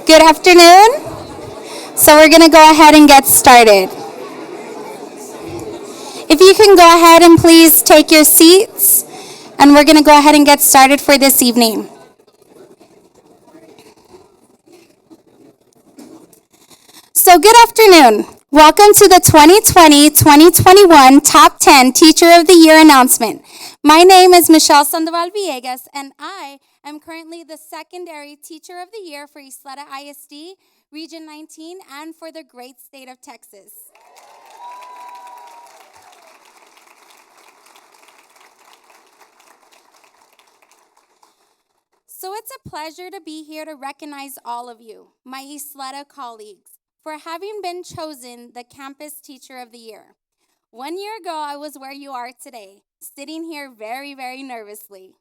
Good afternoon. So we're going to go ahead and get started. If you can go ahead and please take your seats, and we're going to go ahead and get started for this evening. So good afternoon. Welcome to the 2020-2021 Top 10 Teacher of the Year announcement. My name is Michelle Sandoval Villegas, and I am currently the secondary Teacher of the Year for Ysleta ISD, Region 19, and for the great state of Texas. So it's a pleasure to be here to recognize all of you, my Ysleta colleagues, for having been chosen the Campus Teacher of the Year. 1 year ago, I was where you are today, sitting here very, very nervously.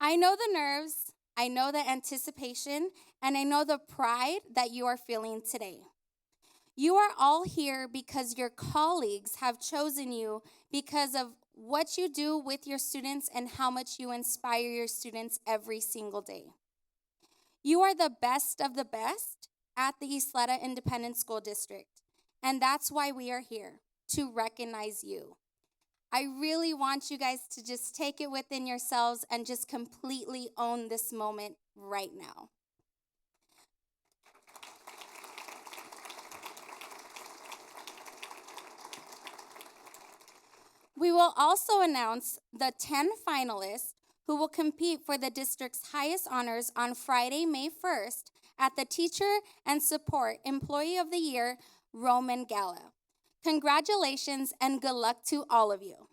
I know the nerves, I know the anticipation, and I know the pride that you are feeling today. You are all here because your colleagues have chosen you because of what you do with your students and how much you inspire your students every single day. You are the best of the best at the Ysleta Independent School District, and that's why we are here, to recognize you. I really want you guys to just take it within yourselves and just completely own this moment right now. We will also announce the 10 finalists who will compete for the district's highest honors on Friday, May 1st at the Teacher and Support Employee of the Year Roman Gala. Congratulations and good luck to all of you.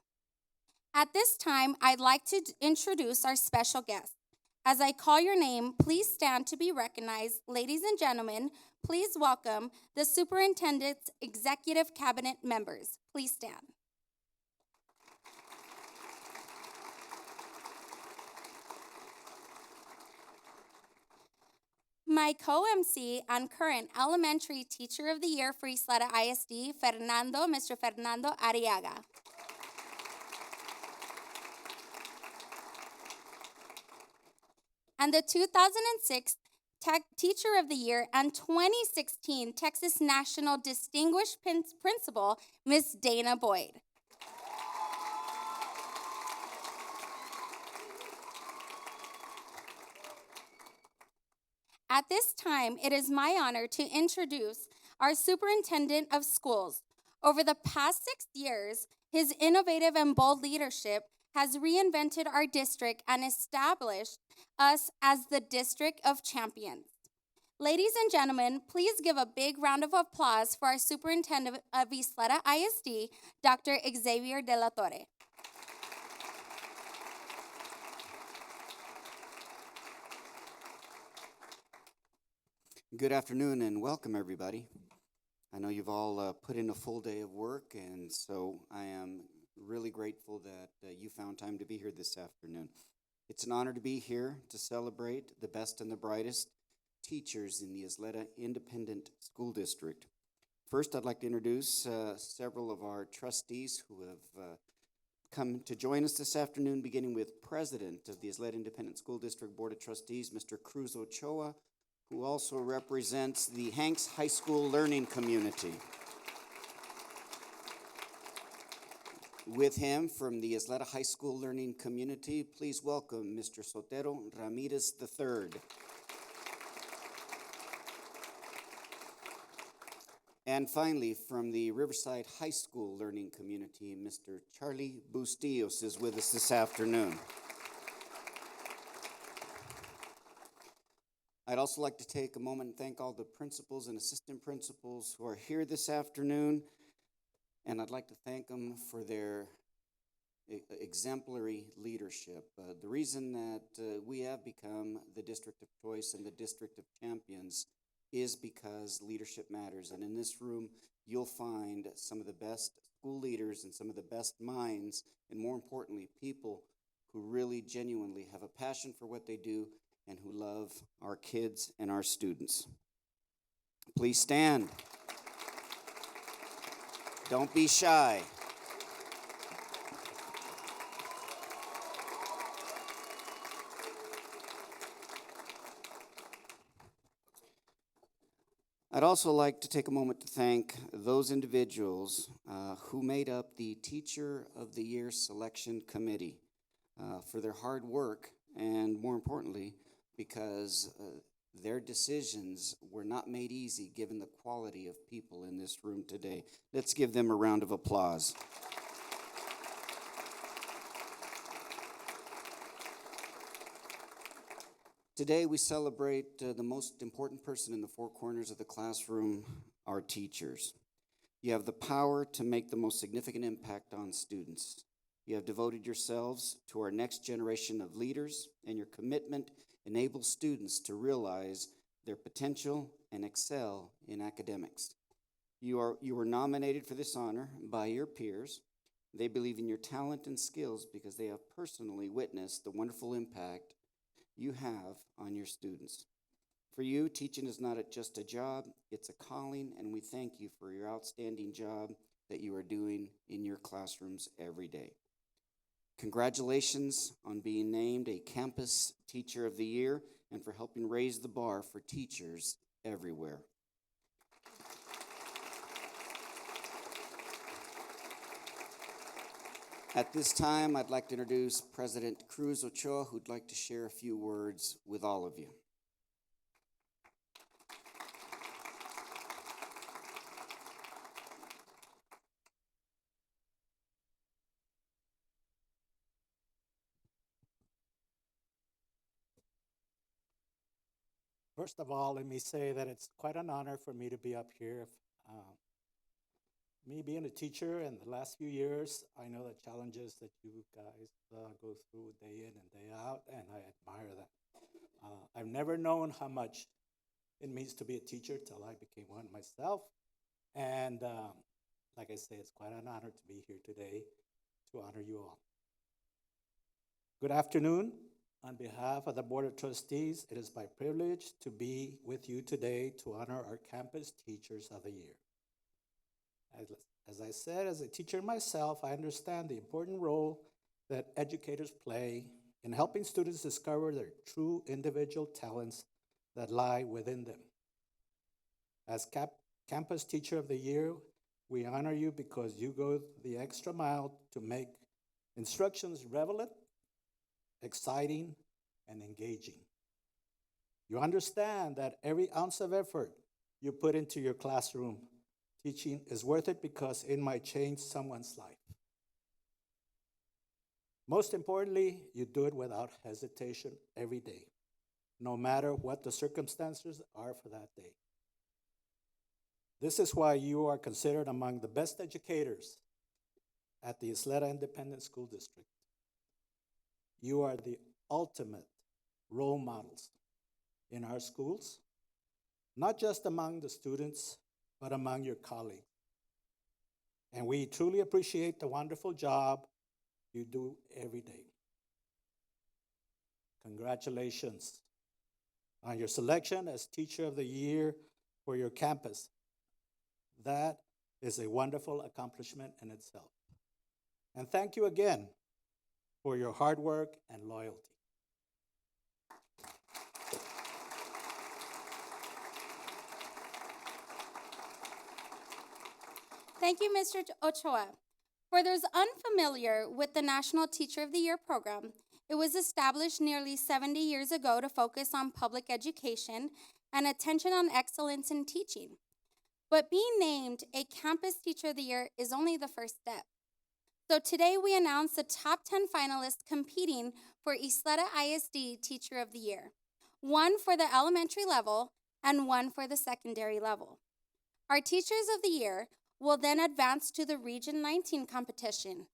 At this time, I'd like to introduce our special guest. As I call your name, please stand to be recognized. Ladies and gentlemen, please welcome the Superintendent's Executive Cabinet members. Please stand. My co-MC and current Elementary Teacher of the Year for Ysleta ISD, Mr. Fernando Arriaga. And the 2006 Teacher of the Year and 2016 Texas National Distinguished Principal, Ms. Dana Boyd. At this time, it is my honor to introduce our Superintendent of Schools. Over the past 6 years, his innovative and bold leadership has reinvented our district and established us as the District of Champions. Ladies and gentlemen, please give a big round of applause for our Superintendent of Ysleta ISD, Dr. Xavier Dela Torre. Good afternoon and welcome, everybody. I know you've all put in a full day of work, and so I am really grateful that you found time to be here this afternoon. It's an honor to be here to celebrate the best and the brightest teachers in the Ysleta Independent School District. First, I'd like to introduce several of our trustees who have come to join us this afternoon, beginning with President of the Ysleta Independent School District Board of Trustees, Mr. Cruz Ochoa, who also represents the Hanks High School Learning Community. With him from the Ysleta High School Learning Community, please welcome Mr. Sotero Ramirez III. And finally, from the Riverside High School Learning Community, Mr. Charlie Bustillos is with us this afternoon. I'd also like to take a moment and thank all the principals and assistant principals who are here this afternoon, and I'd like to thank them for their exemplary leadership. The reason that we have become the District of Choice and the District of Champions is because leadership matters, and in this room, you'll find some of the best school leaders and some of the best minds, and more importantly, people who really genuinely have a passion for what they do and who love our kids and our students. Please stand. Don't be shy. I'd also like to take a moment to thank those individuals who made up the Teacher of the Year Selection Committee for their hard work, and more importantly, because their decisions were not made easy given the quality of people in this room today. Let's give them a round of applause. Today we celebrate the most important person in the four corners of the classroom, our teachers. You have the power to make the most significant impact on students. You have devoted yourselves to our next generation of leaders, and your commitment enables students to realize their potential and excel in academics. You were nominated for this honor by your peers. They believe in your talent and skills because they have personally witnessed the wonderful impact you have on your students. For you, teaching is not just a job, it's a calling, and we thank you for your outstanding job that you are doing in your classrooms every day. Congratulations on being named a Campus Teacher of the Year and for helping raise the bar for teachers everywhere. At this time, I'd like to introduce President Cruz Ochoa, who'd like to share a few words with all of you. First of all, let me say that it's quite an honor for me to be up here. Me being a teacher in the last few years, I know the challenges that you guys go through day in and day out, and I admire that. I've never known how much it means to be a teacher till I became one myself. And like I say, it's quite an honor to be here today to honor you all. Good afternoon. On behalf of the Board of Trustees, it is my privilege to be with you today to honor our Campus Teachers of the Year. As I said, as a teacher myself, I understand the important role that educators play in helping students discover their true individual talents that lie within them. As Campus Teacher of the Year, we honor you because you go the extra mile to make instructions relevant, exciting, and engaging. You understand that every ounce of effort you put into your classroom teaching is worth it because it might change someone's life. Most importantly, you do it without hesitation every day, no matter what the circumstances are for that day. This is why you are considered among the best educators at the Ysleta Independent School District. You are the ultimate role models in our schools, not just among the students, but among your colleagues. And we truly appreciate the wonderful job you do every day. Congratulations on your selection as Teacher of the Year for your campus. That is a wonderful accomplishment in itself. And thank you again for your hard work and loyalty. Thank you, Mr. Ochoa. For those unfamiliar with the National Teacher of the Year program, it was established nearly 70 years ago to focus on public education and attention on excellence in teaching. But being named a Campus Teacher of the Year is only the first step. So today we announce the top 10 finalists competing for Ysleta ISD Teacher of the Year, one for the elementary level and one for the secondary level. Our Teachers of the Year will then advance to the Region 19 competition.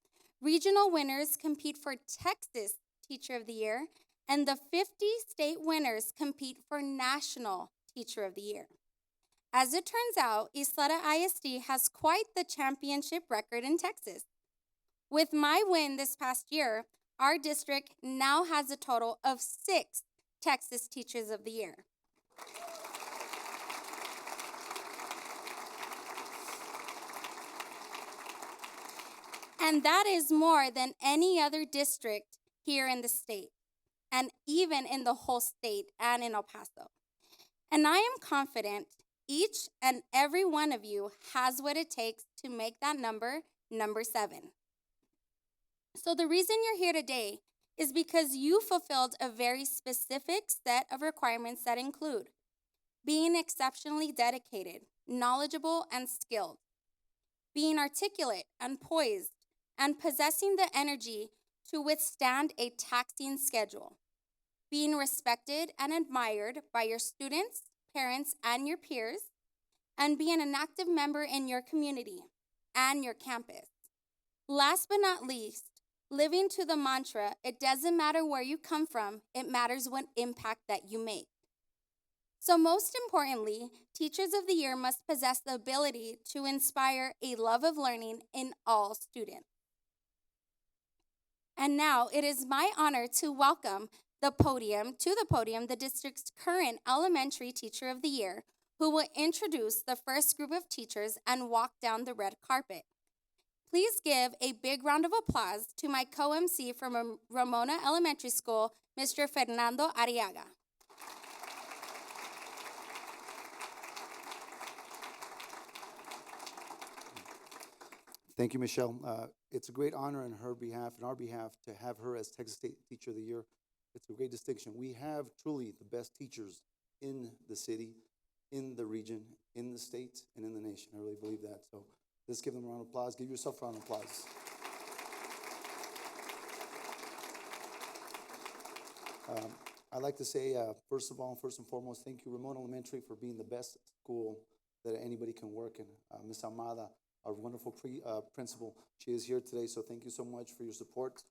Regional winners compete for Texas Teacher of the Year, and the 50 state winners compete for National Teacher of the Year. As it turns out, Ysleta ISD has quite the championship record in Texas. With my win this past year, our district now has a total of 6 Texas Teachers of the Year. And that is more than any other district here in the state, and even in the whole state and in El Paso. And I am confident Each and every one of you has what it takes to make that number 7. So the reason you're here today is because you fulfilled a very specific set of requirements that include being exceptionally dedicated, knowledgeable, and skilled, being articulate and poised, and possessing the energy to withstand a taxing schedule, being respected and admired by your students, parents, and your peers, and being an active member in your community and your campus. Last but not least, living to the mantra, it doesn't matter where you come from, it matters what impact that you make. So most importantly, Teachers of the Year must possess the ability to inspire a love of learning in all students. And now it is my honor to welcome to the podium the district's current elementary teacher of the year, who will introduce the first group of teachers and walk down the red carpet. Please give a big round of applause to my co-MC from Ramona Elementary School, Mr. Fernando Arriaga. Thank you, Michelle. It's a great honor on her behalf and our behalf to have her as Texas State Teacher of the Year. It's a great distinction. We have truly the best teachers in the city, in the region, in the state, and in the nation. I really believe that. So let's give them a round of applause. Give yourself a round of applause. I'd like to say, first and foremost, thank you, Ramon Elementary, for being the best school that anybody can work in. Ms. Almada, our wonderful principal, she is here today, so thank you so much for your support.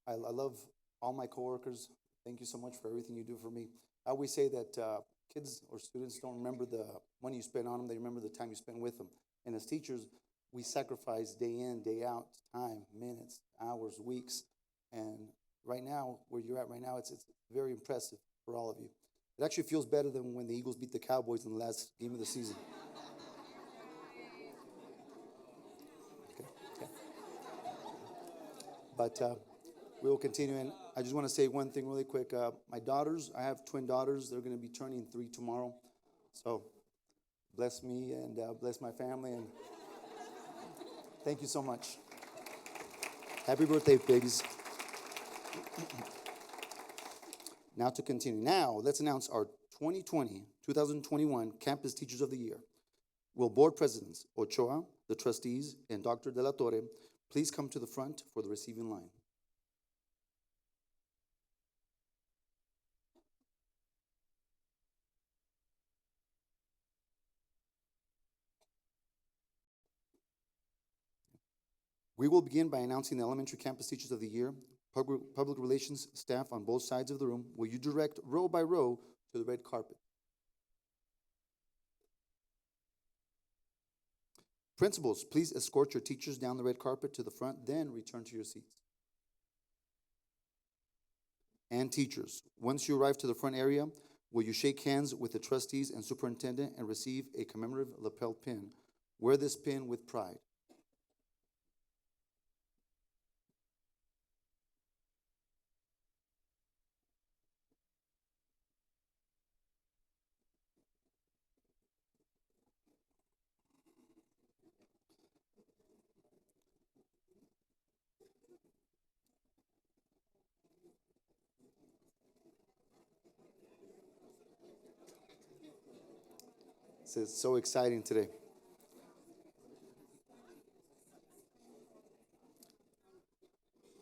I love all my coworkers. Thank you so much for everything you do for me. I always say that kids or students don't remember the money you spend on them, they remember the time you spend with them. And as teachers, we sacrifice day in, day out, time, minutes, hours, weeks. And right now, where you're at right now, it's very impressive for all of you. It actually feels better than when the Eagles beat the Cowboys in the last game of the season. Okay. But we will continue. And I just want to say one thing really quick. My daughters, I have twin daughters. They're going to be turning 3 tomorrow. So bless me and bless my family. And thank you so much. Happy birthday, babies. Now to continue. Now, let's announce our 2020-2021 Campus Teachers of the Year. Will Board Presidents Ochoa, the trustees, and Dr. Dela Torre please come to the front for the receiving line. We will begin by announcing the Elementary Campus Teachers of the Year. Public relations staff on both sides of the room, will you direct row by row to the red carpet? Principals, please escort your teachers down the red carpet to the front, then return to your seats. And teachers, once you arrive to the front area, will you shake hands with the trustees and superintendent and receive a commemorative lapel pin? Wear this pin with pride. It's so exciting today.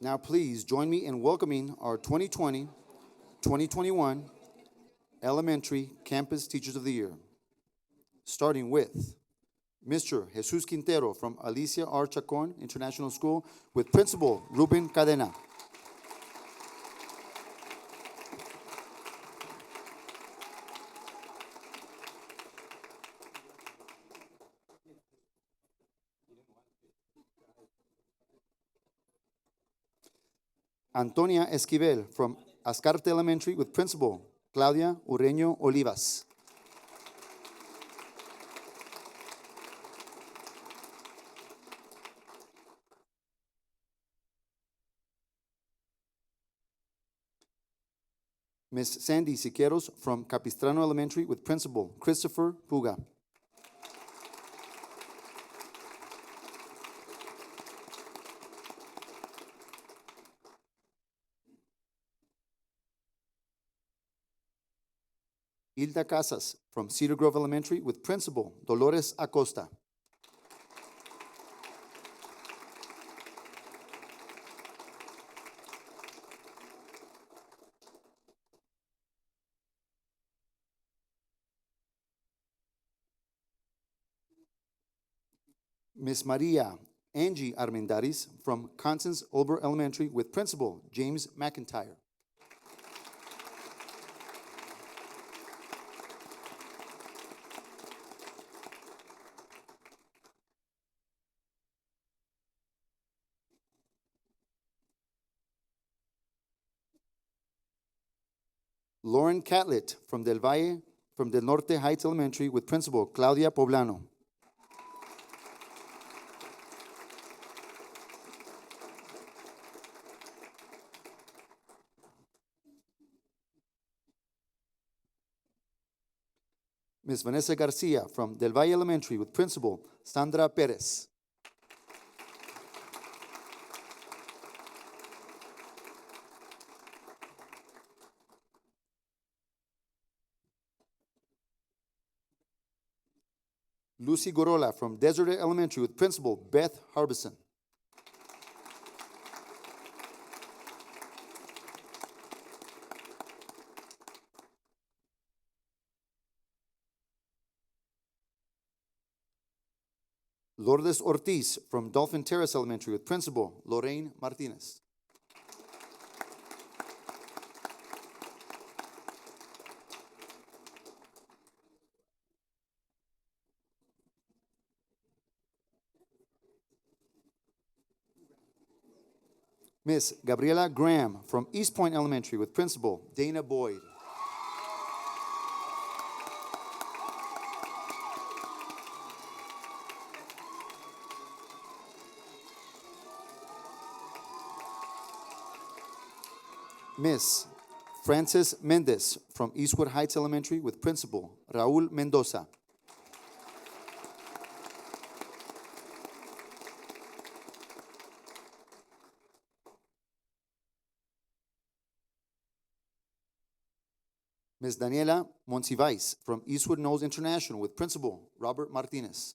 Now please join me in welcoming our 2020-2021 Elementary Campus Teachers of the Year, starting with Mr. Jesus Quintero from Alicia R. Chacon International School with Principal Ruben Cadena. Antonia Esquivel from Ascarte Elementary with Principal Claudia Ureño Olivas. Miss Sandy Siqueiros from Capistrano Elementary with Principal Christopher Puga. Hilda Casas from Cedar Grove Elementary with Principal Dolores Acosta. Miss Maria Angie Armendariz from Constance Olber Elementary with Principal James McIntyre. Lauren Catlett from Del Valle, from Del Norte Heights Elementary with Principal Claudia Poblano. Ms. Vanessa Garcia from Del Valle Elementary with Principal Sandra Perez. Lucy Gorola from Desert Elementary with Principal Beth Harbison. Lourdes Ortiz from Dolphin Terrace Elementary with Principal Lorraine Martinez. Miss Gabriela Graham from East Point Elementary with Principal Dana Boyd. Miss Frances Mendez from Eastwood Heights Elementary with Principal Raul Mendoza. Ms. Daniela Monsivais from Eastwood Knolls International with Principal Robert Martinez.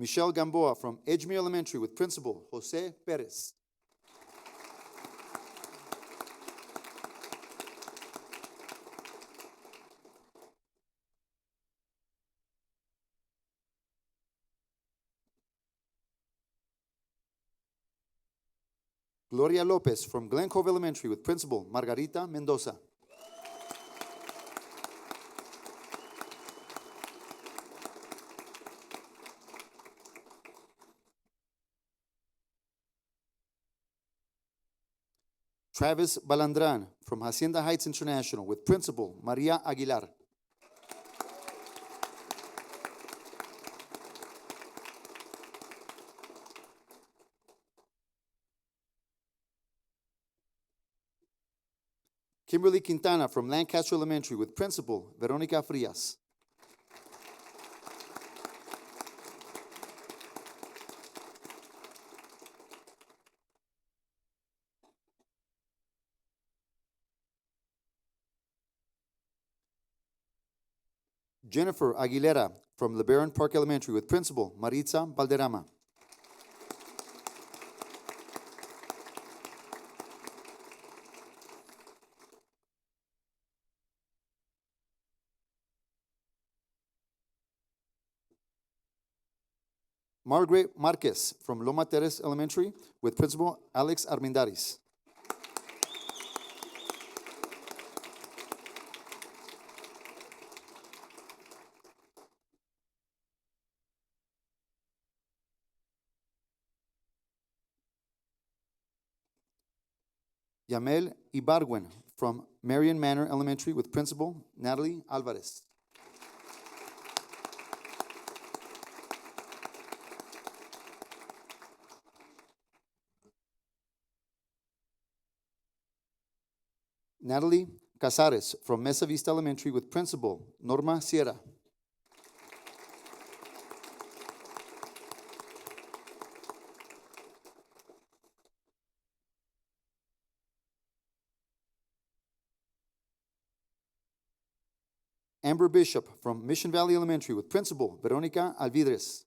Michelle Gamboa from Edgemere Elementary with Principal Jose Perez. Gloria Lopez from Glen Cove Elementary with Principal Margarita Mendoza. Travis Balandran from Hacienda Heights International with Principal Maria Aguilar. Kimberly Quintana from Lancaster Elementary with Principal Veronica Frias. Jennifer Aguilera from LeBaron Park Elementary with Principal Maritza Valderrama. Margaret Marquez from Loma Terres Elementary with Principal Alex Armendariz. Yamel Ibargüen from Marion Manor Elementary with Principal Natalie Alvarez. Natalie Casares from Mesa Vista Elementary with Principal Norma Sierra. Amber Bishop from Mission Valley Elementary with Principal Veronica Alvidres.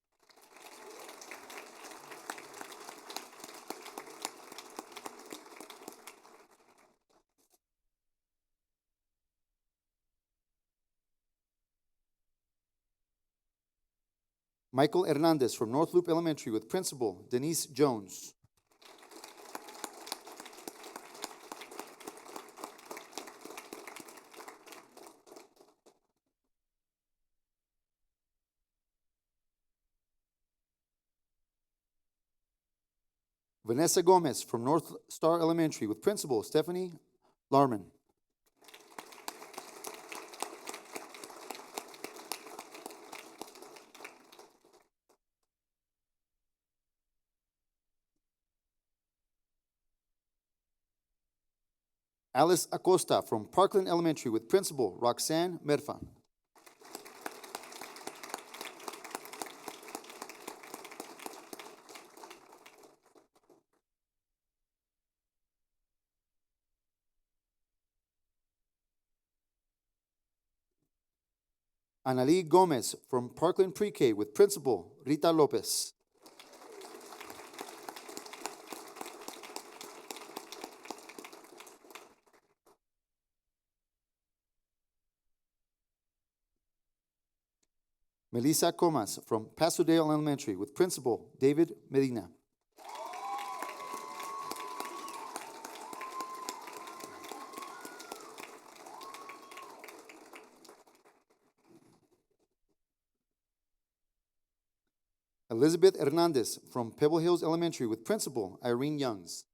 Michael Hernandez from North Loop Elementary with Principal Denise Jones. Vanessa Gomez from North Star Elementary with Principal Stephanie Larman. Alice Acosta from Parkland Elementary with Principal Roxanne Merfa. Analí Gomez from Parkland Pre-K with Principal Rita Lopez. Melissa Comas from Pasadena Elementary with Principal David Medina. Elizabeth Hernandez from Pebble Hills Elementary with Principal Irene Youngs.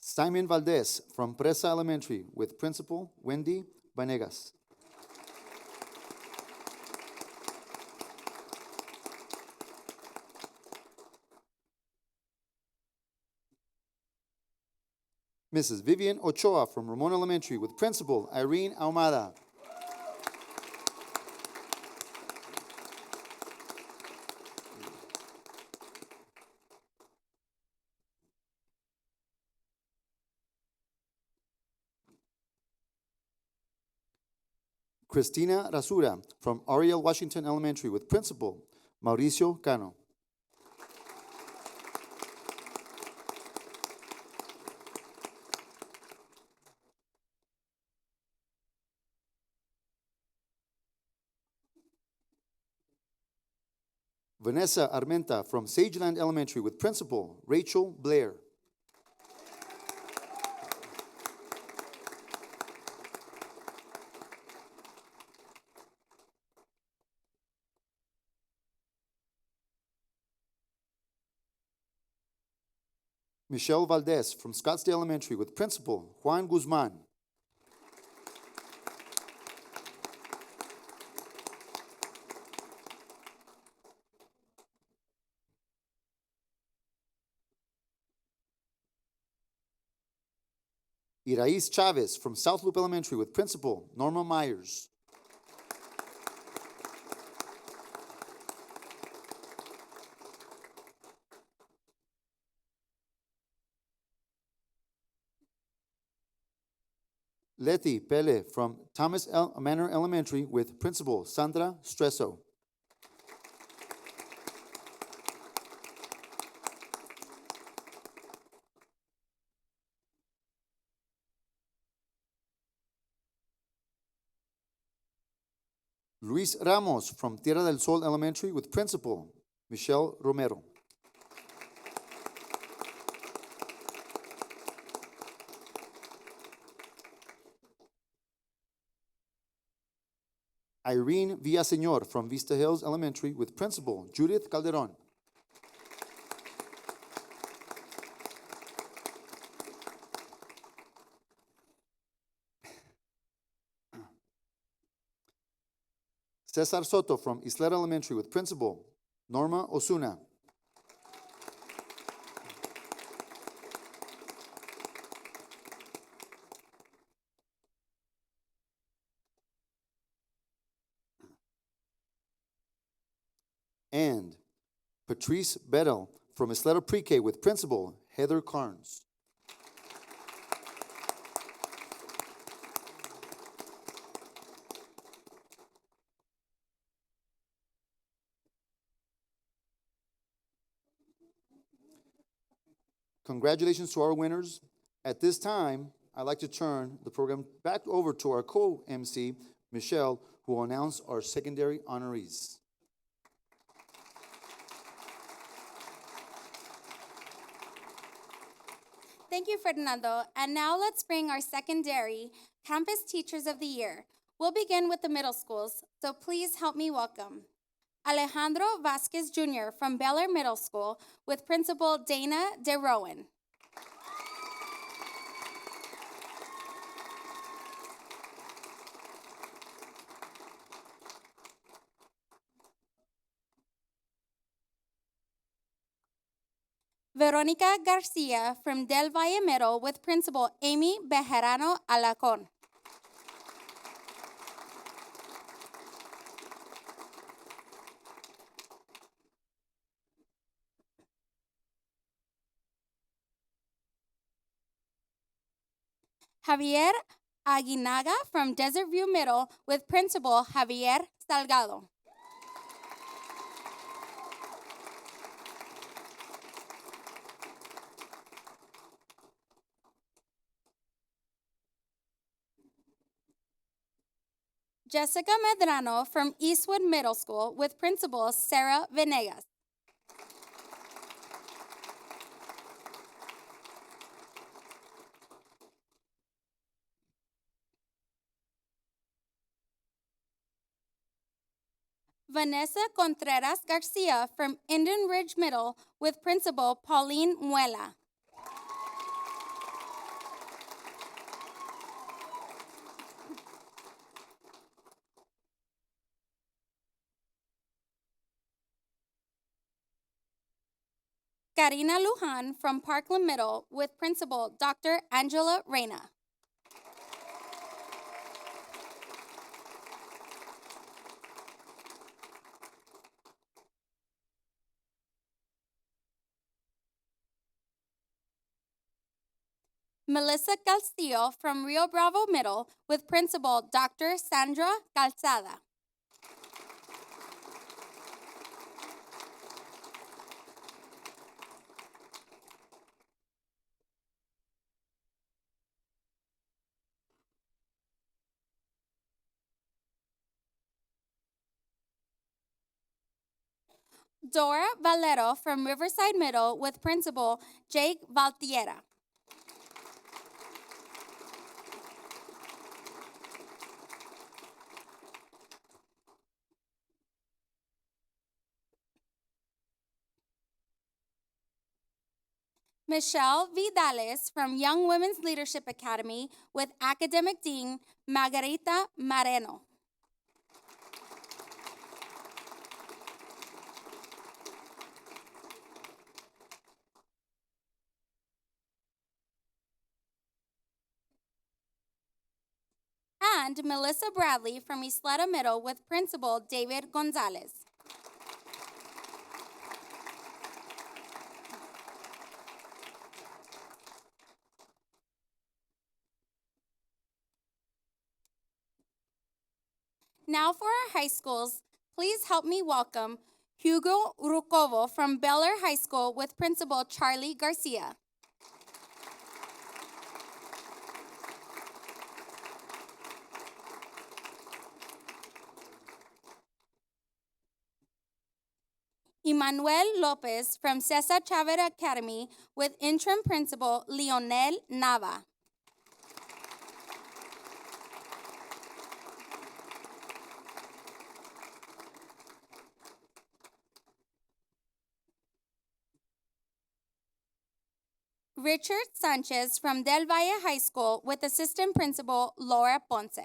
Simon Valdez from Presa Elementary with Principal Wendy Vanegas. Mrs. Vivian Ochoa from Ramon Elementary with Principal Irene Ahumada. Christina Rasura from Ariel Washington Elementary with Principal Mauricio Cano. Vanessa Armenta from Sageland Elementary with Principal Rachel Blair. Michelle Valdez from Scottsdale Elementary with Principal Juan Guzman. Irais Chavez from South Loop Elementary with Principal Norma Myers. Letty Pele from Thomas Manor Elementary with Principal Sandra Stresso. Luis Ramos from Tierra del Sol Elementary with Principal Michelle Romero. Irene Villaseñor from Vista Hills Elementary with Principal Judith Calderon. Cesar Soto from Ysleta Elementary with Principal Norma Osuna. And Patrice Bedell from Ysleta Pre-K with Principal Heather Carnes. Congratulations to our winners. At this time, I'd like to turn the program back over to our co-MC, Michelle, who will announce our secondary honorees. Thank you, Fernando. And now let's bring our secondary Campus Teachers of the Year. We'll begin with the middle schools, so please help me welcome Alejandro Vasquez Jr. from Bel Air Middle School with Principal Dana DeRowan. Veronica Garcia from Del Valle Middle with Principal Amy Bejarano Alacon. Javier Aguinaga from Desert View Middle with Principal Javier Salgado. Jessica Medrano from Eastwood Middle School with Principal Sarah Venegas. Vanessa Contreras Garcia from Indian Ridge Middle with Principal Pauline Muela. Karina Lujan from Parkland Middle with Principal Dr. Angela Reyna. Melissa Castillo from Rio Bravo Middle with Principal Dr. Sandra Calzada. Dora Valero from Riverside Middle with Principal Jake Valtiera. Michelle Vidales from Young Women's Leadership Academy with Academic Dean Margarita Moreno. And Melissa Bradley from Ysleta Middle with Principal David Gonzalez. Now for our high schools, please help me welcome Hugo Rucovo from Bel Air High School with Principal Charlie Garcia. Emmanuel Lopez from Cesar Chavez Academy with Interim Principal Leonel Nava. Richard Sanchez from Del Valle High School with Assistant Principal Laura Ponce.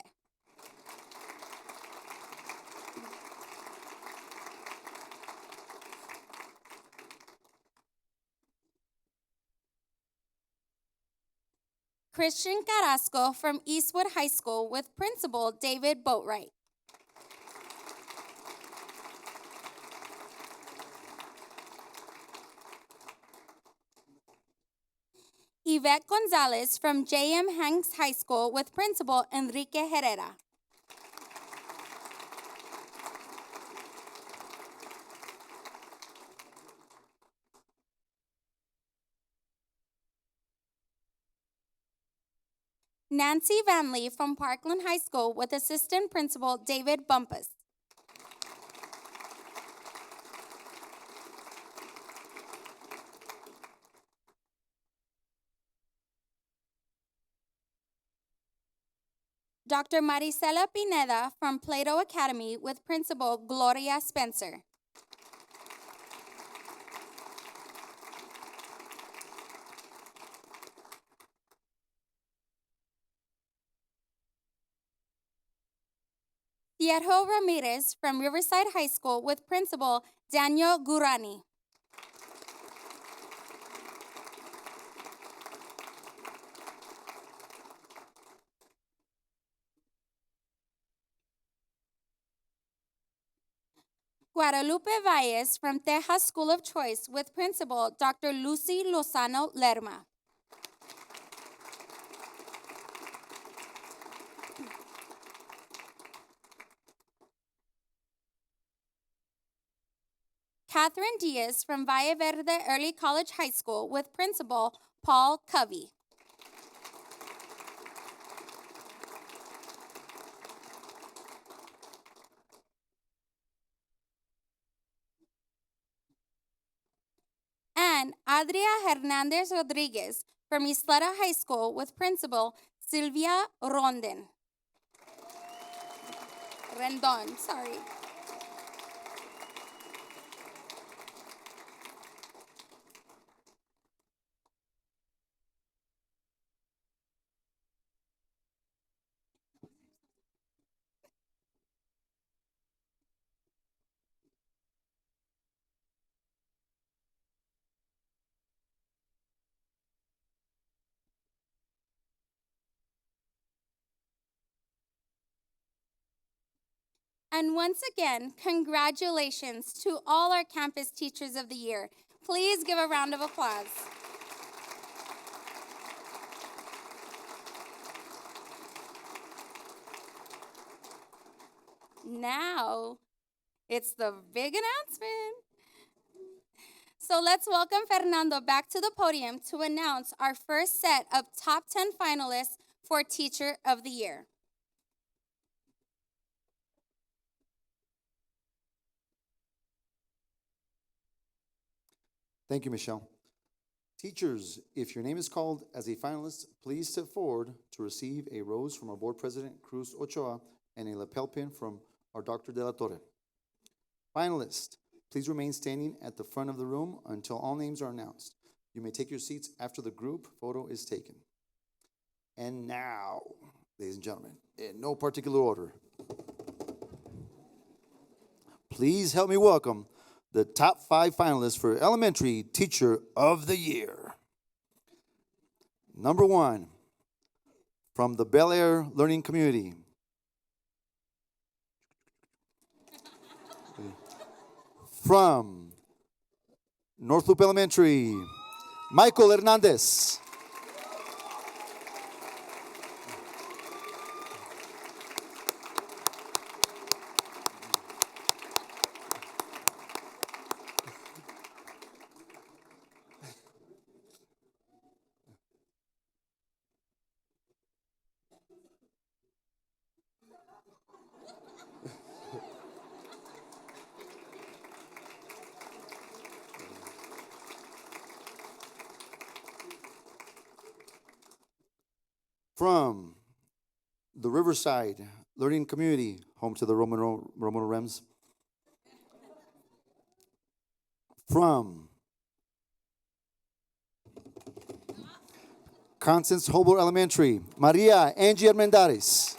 Christian Carrasco from Eastwood High School with Principal David Boatwright. Yvette Gonzalez from J.M. Hanks High School with Principal Enrique Herrera. Nancy Vanley from Parkland High School with Assistant Principal David Bumpus. Dr. Marisela Pineda from Plato Academy with Principal Gloria Spencer. Fierro Ramirez from Riverside High School with Principal Daniel Gurani. Guadalupe Valles from Texas School of Choice with Principal Dr. Lucy Lozano Lerma. Catherine Diaz from Valle Verde Early College High School with Principal Paul Covey. And Adria Hernandez Rodriguez from Ysleta High School with Principal Sylvia Rendon. Sorry. And once again, congratulations to all our campus teachers of the year. Please give a round of applause. Now, it's the big announcement. So let's welcome Fernando back to the podium to announce our first set of top 10 finalists for Teacher of the Year. Thank you, Michelle. Teachers, if your name is called as a finalist, please step forward to receive a rose from our board president, Cruz Ochoa, and a lapel pin from our Dr. Dela Torre. Finalists, please remain standing at the front of the room until all names are announced. You may take your seats after the group photo is taken. And now, ladies and gentlemen, in no particular order, please help me welcome the top 5 finalists for Elementary Teacher of the Year. Number 1, from the Bel Air Learning Community. From North Loop Elementary, Michael Hernandez. From the Riverside Learning Community, home to the Romano Rems. From Constance Hobel Elementary, Maria Angie Hernandez.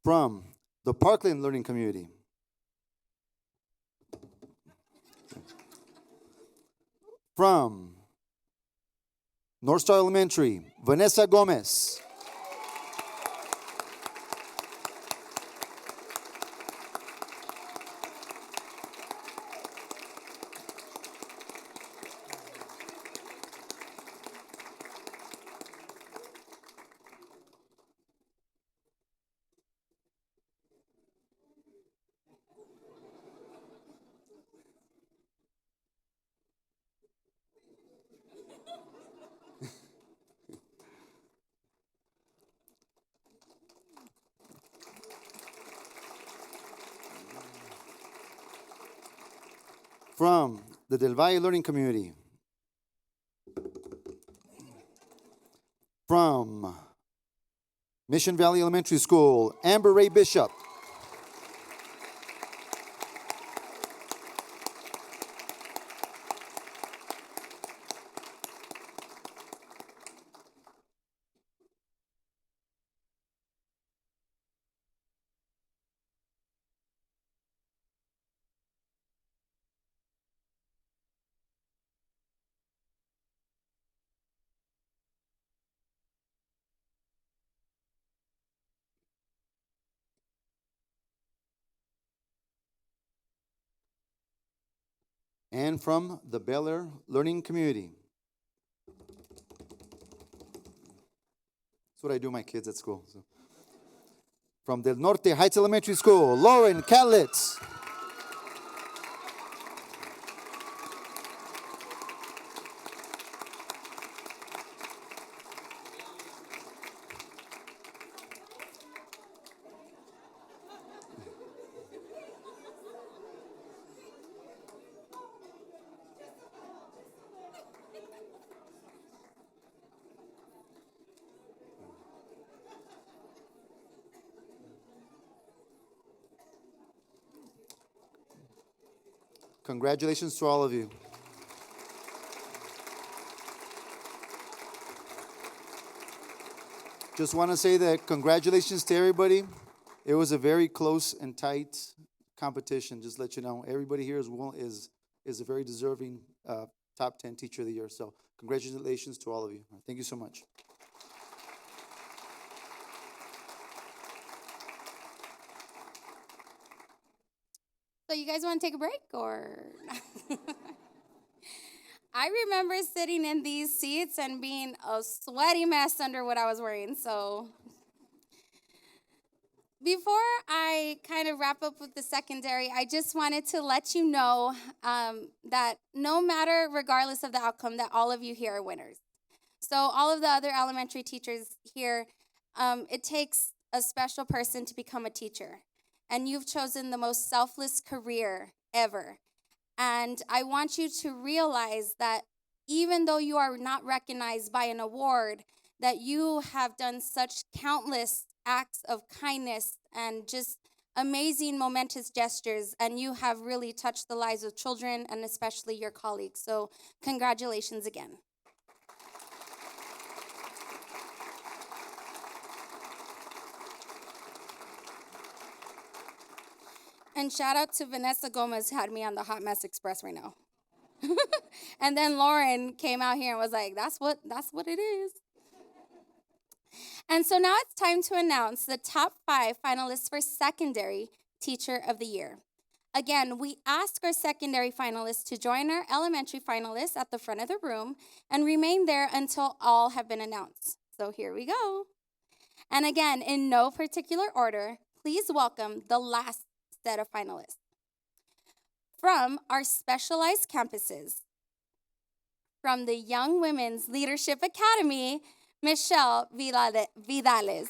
From the Parkland Learning Community, from North Star Elementary, Vanessa Gomez. From the Del Valle Learning Community, from Mission Valley Elementary School, Amber Ray Bishop. And from the Bel Air Learning Community. That's what I do my kids at school. So. From Del Norte Heights Elementary School, Lauren Catlett. Congratulations to all of you. Just want to say that congratulations to everybody. It was a very close and tight competition. Just let you know, everybody here is a very deserving top 10 teacher of the year. So congratulations to all of you. Thank you so much. So you guys want to take a break or? I remember sitting in these seats and being a sweaty mess under what I was wearing. So before I kind of wrap up with the secondary, I just wanted to let you know that no matter, regardless of the outcome, that all of you here are winners. So all of the other elementary teachers here, it takes a special person to become a teacher. And you've chosen the most selfless career ever. And I want you to realize that even though you are not recognized by an award, that you have done such countless acts of kindness and just amazing, momentous gestures, and you have really touched the lives of children and especially your colleagues. So congratulations again. And shout out to Vanessa Gomez, had me on the Hot Mess Express right now. And then Lauren came out here and was like, that's what it is. And so now it's time to announce the top 5 finalists for Secondary Teacher of the Year. Again, we ask our secondary finalists to join our elementary finalists at the front of the room and remain there until all have been announced. So here we go. And again, in no particular order, please welcome the last set of finalists. From our specialized campuses, from the Young Women's Leadership Academy, Michelle Vidales.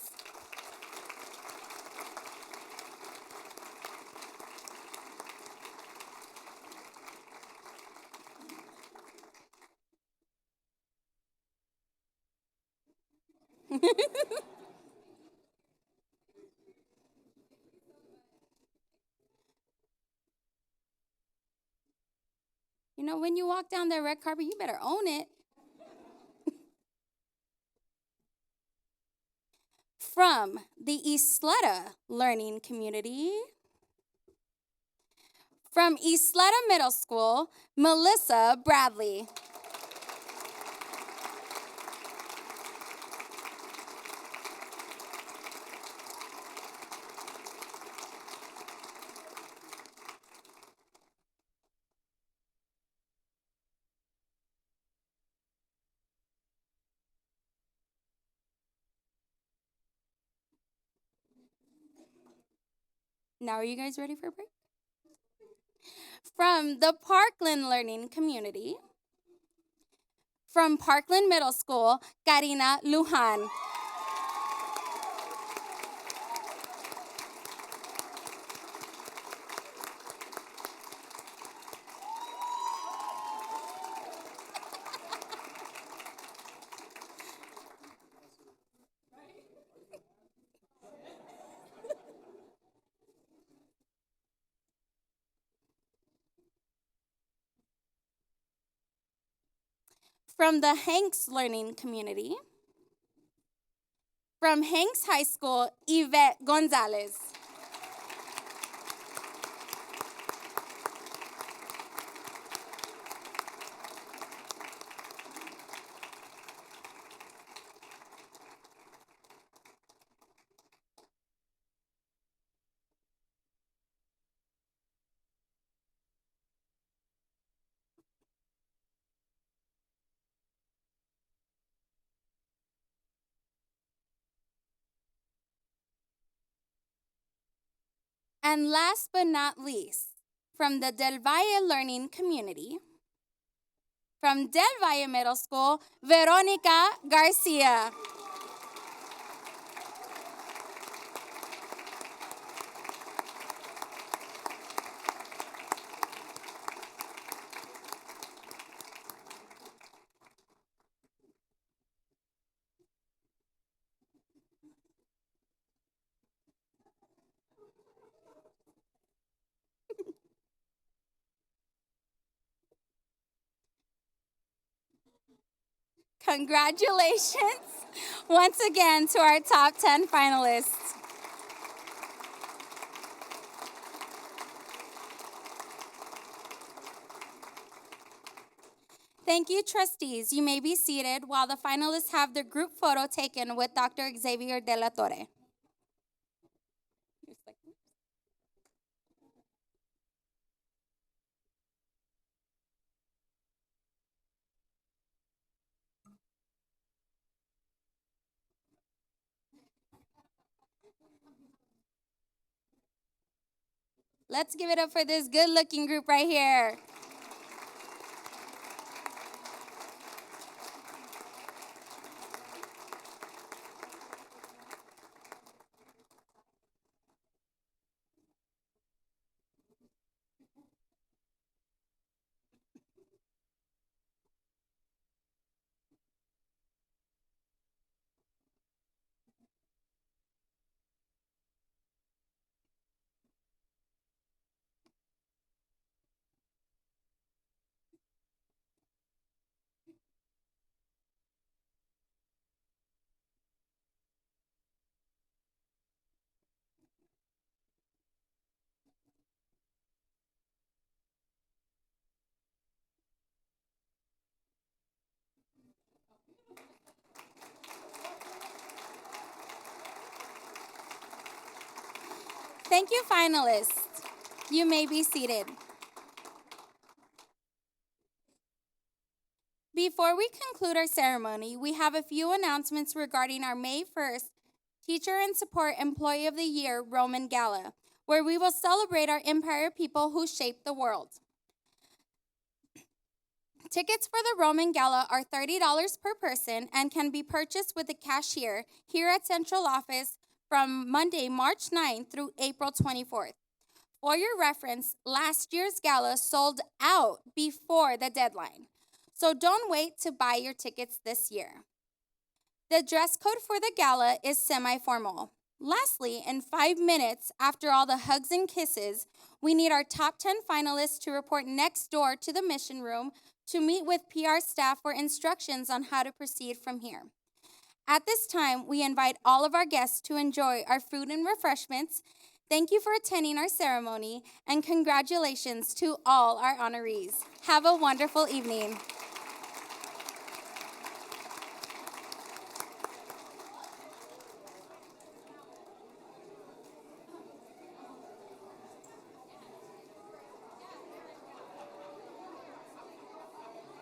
You know, when you walk down that red carpet, you better own it. From the Ysleta Learning Community, from Ysleta Middle School, Melissa Bradley. Now, are you guys ready for a break? From the Parkland Learning Community, from Parkland Middle School, Karina Lujan. From the Hanks Learning Community, from Hanks High School, Yvette Gonzalez. And last but not least, from the Del Valle Learning Community, from Del Valle Middle School, Veronica Garcia. Congratulations once again to our top 10 finalists. Thank you, trustees. You may be seated while the finalists have their group photo taken with Dr. Xavier de la Torre. Let's give it up for this good-looking group right here. Thank you, finalists. You may be seated. Before we conclude our ceremony, we have a few announcements regarding our May 1st Teacher and Support Employee of the Year Roman Gala, where we will celebrate our Empire people who shaped the world. Tickets for the Roman Gala are $30 per person and can be purchased with the cashier here at Central Office from Monday, March 9th through April 24th. For your reference, last year's gala sold out before the deadline, so don't wait to buy your tickets this year. The dress code for the gala is semi-formal. Lastly, in 5 minutes after all the hugs and kisses, we need our top 10 finalists to report next door to the mission room to meet with PR staff for instructions on how to proceed from here. At this time, we invite all of our guests to enjoy our food and refreshments. Thank you for attending our ceremony, and congratulations to all our honorees. Have a wonderful evening.